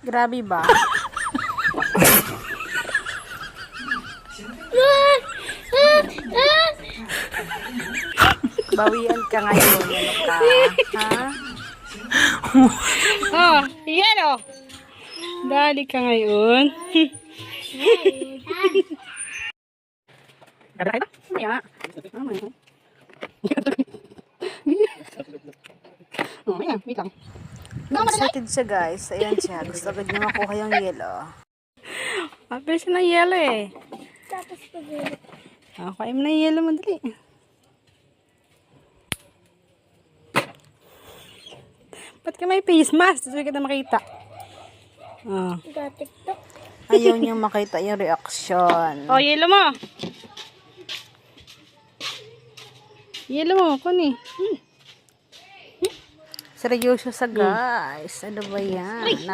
Grabe ba? Bawian ka ngayon, ano ka? Ha? Oh, yan oh. Dali ka ngayon. Ganda kayo ba? Hindi nga. Oh, ayan, wait lang. Excited siya guys. Ayan siya. Gusto agad niya makuha yung yellow. Mabilis na yelo eh. Kain mo na yung yelo mo, dali. Ba't ka may face mask? Gusto kita makita. Oh. Ayaw niya makita yung reaction. Oh, yelo mo. Yelo mo, kuni. Seryoso sa guys. Ano ba yan?